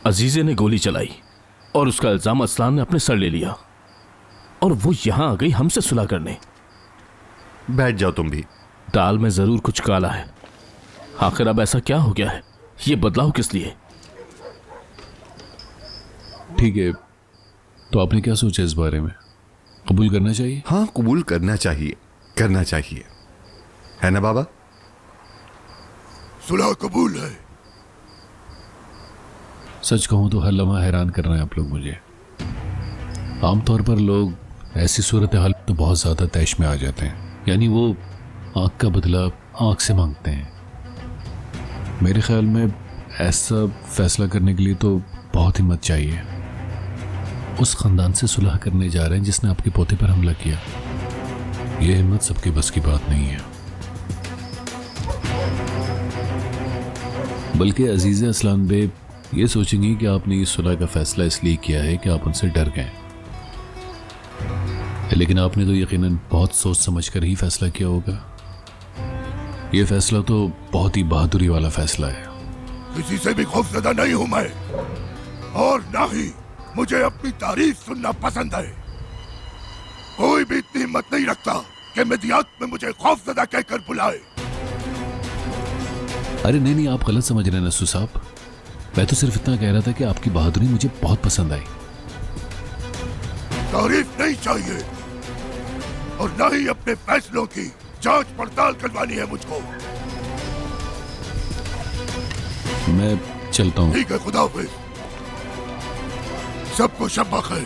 अजीजे ने गोली चलाई और उसका इल्जाम असलान ने अपने सर ले लिया और वो यहां आ गई हमसे सुलह करने। बैठ जाओ तुम भी। दाल में जरूर कुछ काला है। आखिर अब ऐसा क्या हो गया है? ये बदलाव किस लिए? ठीक है, तो आपने क्या सोचा इस बारे में? कबूल करना चाहिए? हाँ, कबूल करना चाहिए, करना चाहिए, है ना बाबा? सुलह कबूल है। सच कहूं तो हर लम्हा हैरान कर रहे हैं आप लोग मुझे। आमतौर पर लोग ऐसी सूरत हाल तो बहुत ज़्यादा तैश में आ जाते हैं, यानी वो आँख का बदला आँख से मांगते हैं। मेरे ख्याल में ऐसा फैसला करने के लिए तो बहुत हिम्मत चाहिए। उस ख़ानदान से सुलह करने जा रहे हैं जिसने आपके पोते पर हमला किया। यह हिम्मत सबके बस की बात नहीं है। बल्कि अजीज़े असलान बे ये सोचेंगी कि आपने इस सुलह का फैसला इसलिए किया है कि आप उनसे डर गए, लेकिन आपने तो यकीनन बहुत सोच समझ कर ही फैसला किया होगा। यह फैसला तो बहुत ही बहादुरी वाला फैसला है। किसी से भी खौफजदा नहीं हूं मैं, और ना ही मुझे अपनी तारीफ सुनना पसंद है। कोई भी इतनी हिम्मत नहीं रखता कि मदियात में मुझे खौफजदा कहकर बुलाए। अरे नहीं, आप गलत समझ रहे हैं नस्सू साहब। मैं तो सिर्फ इतना कह रहा था कि आपकी बहादुरी मुझे बहुत पसंद आई। तारीफ नहीं चाहिए और ना ही अपने फैसलों की जांच पड़ताल करवानी है मुझको। मैं चलता हूँ। ठीक है, खुदा हाफिज। सबको शब बखैर।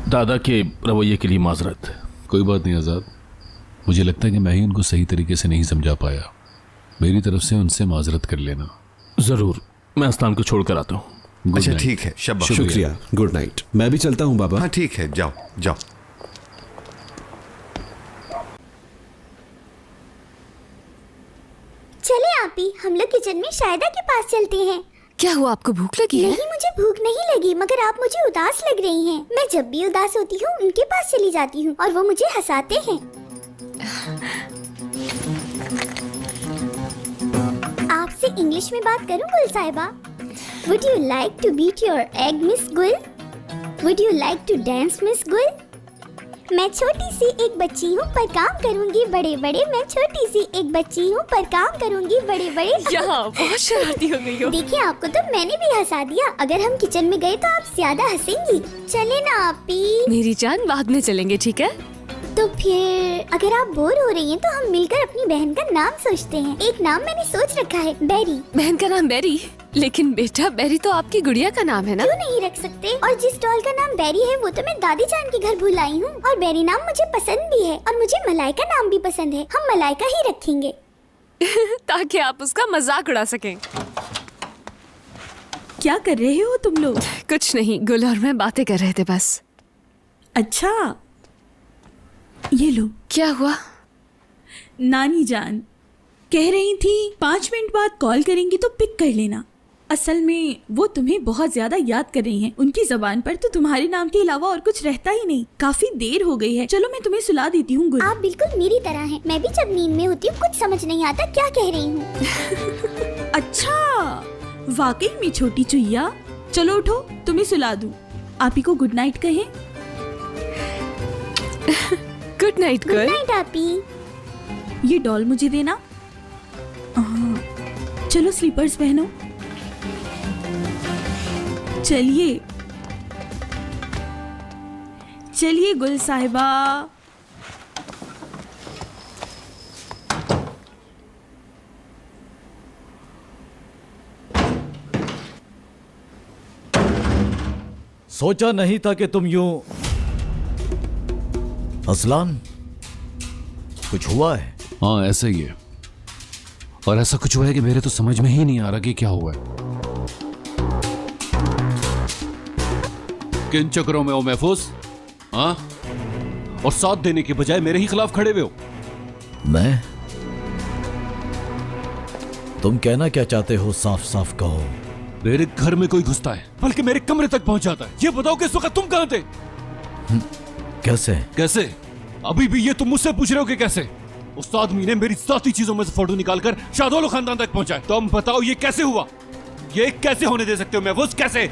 दादा के रवैये के लिए माजरत। कोई बात नहीं आज़ाद, मुझे लगता है कि मैं ही उनको सही तरीके से नहीं समझा पाया। मेरी तरफ से उनसे माजरत कर लेना। जरूर, मैं अस्तान को छोड़ कर आता हूँ। अच्छा ठीक है, शब्बा। शुक्रिया, गुड नाइट। मैं भी चलता हूँ बाबा। हाँ ठीक है, जाओ जाओ। चले आपी, हम लोग किचन में शायदा के पास चलते हैं। क्या हुआ, आपको भूख लगी है? नहीं, मुझे भूख नहीं लगी, मगर आप मुझे उदास लग रही हैं। मैं जब भी उदास होती हूँ उनके पास चली जाती हूँ और वो मुझे हंसाते हैं। आपसे इंग्लिश में बात करूँ गुल साहिबा? Would you like to beat your egg, Miss Gul? Would you like to dance, Miss Gul? मैं छोटी सी एक बच्ची हूँ पर काम करूँगी बड़े बड़े। मैं छोटी सी एक बच्ची हूँ पर काम करूँगी बड़े बड़े। यहाँ बहुत शरारती हो गई हो। देखिए, आपको तो मैंने भी हंसा दिया। अगर हम किचन में गए तो आप ज्यादा हंसेंगी। चले ना आपी। मेरी जान, बाद में चलेंगे, ठीक है? तो फिर अगर आप बोर हो रही हैं तो हम मिलकर अपनी बहन का नाम सोचते हैं। एक नाम मैंने सोच रखा है, बेरी। बहन का नाम बेरी? लेकिन बेटा, बेरी तो आपकी गुड़िया का नाम है ना? क्यों नहीं रख सकते? और जिस डॉल का नाम बेरी है वो तो मैं दादी जान के घर भूल आई हूँ। और बेरी नाम मुझे पसंद भी है और मुझे मलाइका नाम भी पसंद है। हम मलाइका ही रखेंगे ताकि आप उसका मजाक उड़ा सकें। क्या कर रहे हो तुम लोग? कुछ नहीं, गुल और मैं बातें कर रहे थे बस। अच्छा, ये लो। क्या हुआ? नानी जान कह रही थी 5 मिनट बाद कॉल करेंगी तो पिक कर लेना। असल में वो तुम्हें बहुत ज्यादा याद कर रही हैं। उनकी जबान पर तो तुम्हारे नाम के अलावा और कुछ रहता ही नहीं। काफी देर हो गई है, चलो मैं तुम्हें सुला देती हूँ। आप बिल्कुल मेरी तरह हैं। मैं भी जब नींद में होती हूँ कुछ समझ नहीं आता क्या कह रही हूँ। अच्छा, वाकई में छोटी चुईया। चलो उठो, तुम्हें सुला दूँ। आप ही को गुड नाइट कहें। गुड नाइट गुड गुल। नाइट आपी। ये डॉल मुझे देना। चलो स्लीपर्स पहनो। चलिए चलिए गुल साहिबा। सोचा नहीं था कि तुम यूं। असलान, कुछ हुआ है? हाँ, ऐसा ही है। और ऐसा कुछ हुआ है कि मेरे तो समझ में ही नहीं आ रहा कि क्या हुआ है। किन चक्करों में हो महफूज? हाँ, और साथ देने के बजाय मेरे ही खिलाफ खड़े हुए हो। मैं? तुम कहना क्या चाहते हो? साफ साफ कहो। मेरे घर में कोई घुसता है, बल्कि मेरे कमरे तक पहुंच जाता है। ये बताओ कि इस वक्त तुम कहां थे? कैसे? कैसे? अभी भी ये तुम मुझसे पूछ रहे हो कि कैसे? उस आदमी ने मेरी सारी चीजों में से फोटो निकालकर शाहदौलो खानदान तक पहुंचा है। तुम बताओ ये कैसे हुआ? ये कैसे होने दे सकते हो महफूज? कैसे?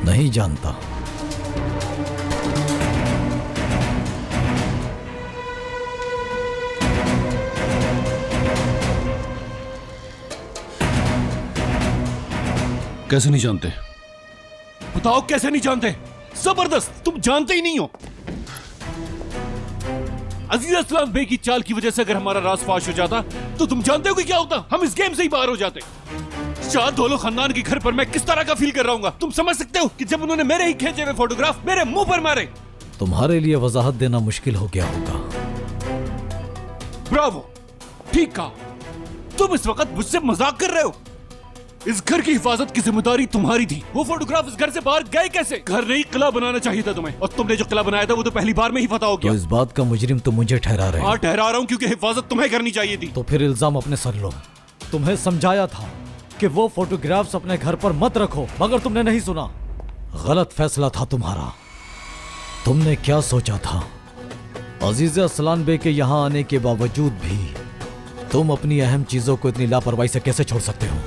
नहीं जानता। कैसे नहीं जानते? बताओ कैसे नहीं जानते? जबरदस्त, तुम जानते ही नहीं हो। अजीज असलान बे की चाल की वजह से अगर हमारा राज फाश हो जाता तो तुम जानते हो कि क्या होता? हम इस गेम से ही बाहर हो जाते। शाहदौलो खानदान के घर पर मैं किस तरह का फील कर रहा हूँ तुम समझ सकते हो कि जब उन्होंने मेरे ही खींचे हुए फोटोग्राफ मेरे मुंह पर मारे। तुम्हारे लिए वजाहत देना मुश्किल हो गया होगा। ब्रावो, ठीक कहा। तुम इस वक्त मुझसे मजाक कर रहे हो। इस घर की हिफाजत की जिम्मेदारी तुम्हारी थी। वो फोटोग्राफ इस घर से बाहर गए कैसे? घर नहीं, किला बनाना चाहिए था तुम्हें, और तुमने जो किला बनाया था वो तो पहली बार में ही फतह हो गया। तो इस बात का मुजरिम तो मुझे ठहरा रहे हाँ, हो। ठहरा रहा हूँ क्योंकि हिफाजत तुम्हें करनी चाहिए थी। तो फिर इल्जाम अपने सर लो। तुम्हें समझाया था कि वो फोटोग्राफ्स अपने घर पर मत रखो, मगर तुमने नहीं सुना। गलत फैसला था तुम्हारा। तुमने क्या सोचा था? अजीज असलान बे के यहाँ आने के बावजूद भी तुम अपनी अहम चीजों को इतनी लापरवाही से कैसे छोड़ सकते हो?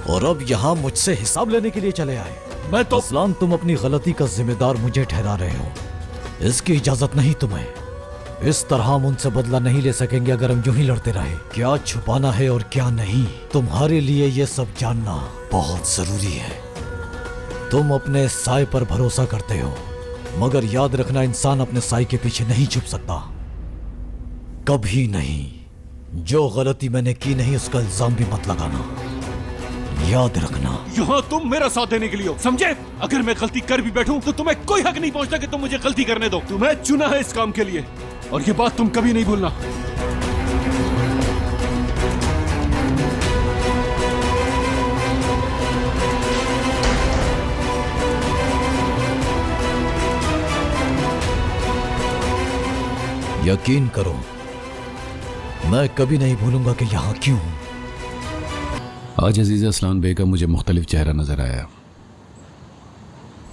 और अब यहाँ मुझसे हिसाब लेने के लिए चले आए। मैं तो असलान, तुम अपनी गलती का जिम्मेदार मुझे ठहरा रहे हो। इसकी इजाजत नहीं तुम्हें। इस तरह हम उनसे बदला नहीं ले सकेंगे अगर हम यूं ही लड़ते रहे। क्या छुपाना है और क्या नहीं, तुम्हारे लिए ये सब जानना बहुत जरूरी है। तुम अपने साए पर भरोसा करते हो, मगर याद रखना, इंसान अपने साए के पीछे नहीं छुप सकता, कभी नहीं। जो गलती मैंने की नहीं उसका इल्जाम भी मत लगाना, याद रखना। यहाँ तुम मेरा साथ देने के लिए हो, समझे? अगर मैं गलती कर भी बैठूं तो तुम्हें कोई हक नहीं पहुंचता कि तुम मुझे गलती करने दो। तुम्हें चुना है इस काम के लिए, और ये बात तुम कभी नहीं भूलना। यकीन करो, मैं कभी नहीं भूलूंगा कि यहाँ क्यों हूं। आज अजीजा असलान बे का मुझे मुख्तलिफ चेहरा नजर आया।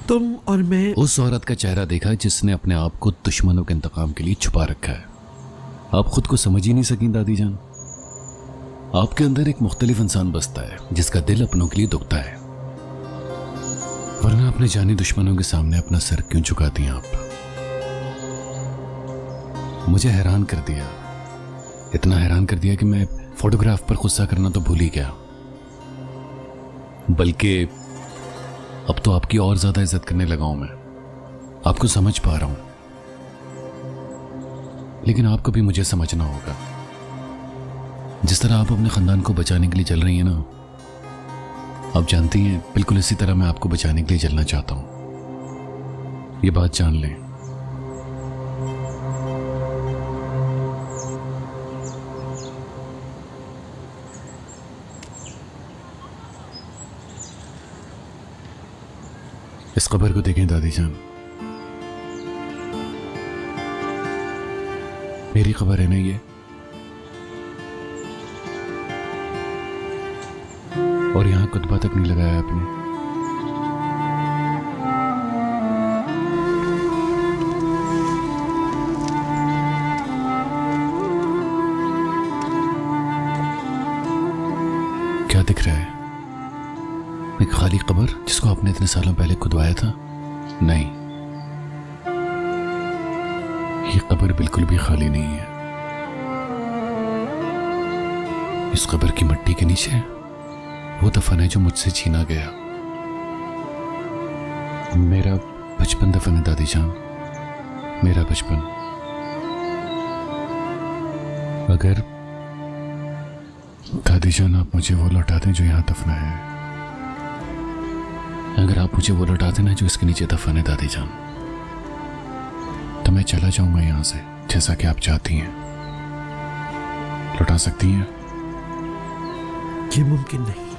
तुम और मैं उस औरत का चेहरा देखा जिसने अपने आप को दुश्मनों के इंतकाम के लिए छुपा रखा है। आप खुद को समझ ही नहीं सकी दादी जान। आपके अंदर एक मुख्तलिफ इंसान बसता है जिसका दिल अपनों के लिए दुखता है, वरना अपने जानी दुश्मनों के सामने अपना सर क्यों झुकाती हैं आप? मुझे हैरान कर दिया, इतना हैरान कर दिया कि मैं फोटोग्राफ पर गुस्सा करना तो भूल ही गया, बल्कि अब तो आपकी और ज्यादा इज्जत करने लगा हूं मैं। आपको समझ पा रहा हूं, लेकिन आपको भी मुझे समझना होगा। जिस तरह आप अपने खानदान को बचाने के लिए चल रही हैं ना, आप जानती हैं बिल्कुल इसी तरह मैं आपको बचाने के लिए चलना चाहता हूं। ये बात जान लें। इस कब्र को देखें दादी जान, मेरी खबर है ना ये, और यहां कुतबा तक नहीं लगाया आपने। क्या दिख रहा है? एक खाली कब्र जिसको आपने इतने सालों पहले खुदवाया था? नहीं, ये कब्र बिल्कुल भी खाली नहीं है। इस कब्र की मिट्टी के नीचे वो दफन है जो मुझसे छीना गया। मेरा बचपन दफन है दादी जान, मेरा बचपन। अगर दादी जान आप मुझे वो लौटा दें जो यहां दफना है, अगर आप मुझे वो लौटा देना जो इसके नीचे दफन है दादी जान, तो मैं चला जाऊंगा यहां से, जैसा कि आप चाहती हैं। लौटा सकती हैं? ये मुमकिन नहीं।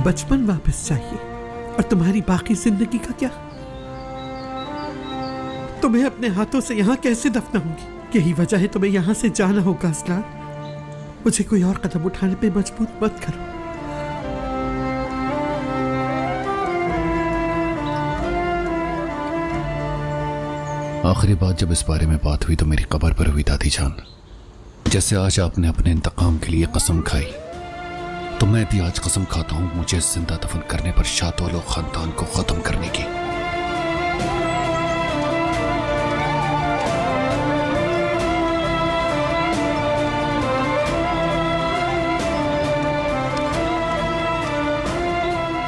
बचपन वापस चाहिए, और तुम्हारी बाकी जिंदगी का क्या? तुम्हें अपने हाथों से यहाँ कैसे दफनाऊंगी? यही वजह है तुम्हें यहाँ से जाना होगा असलान। मुझे कोई और कदम उठाने पे मजबूर मत करो। आखिरी बात जब इस बारे में बात हुई तो मेरी कब्र पर हुई दादी जान। जैसे आज आपने अपने इंतकाम के लिए कसम खाई, तो मैं भी आज कसम खाता हूं मुझे जिंदा दफन करने पर शातोलो खानदान को खत्म करने की।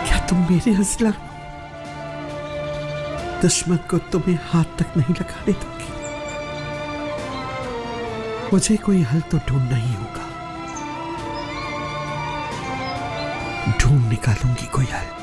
क्या तुम मेरे असला दुश्मन को तुम्हें हाथ तक नहीं लगाने दोगी? मुझे कोई हल तो ढूंढना ही होगा, ढूंढ निकालूंगी कोई हल।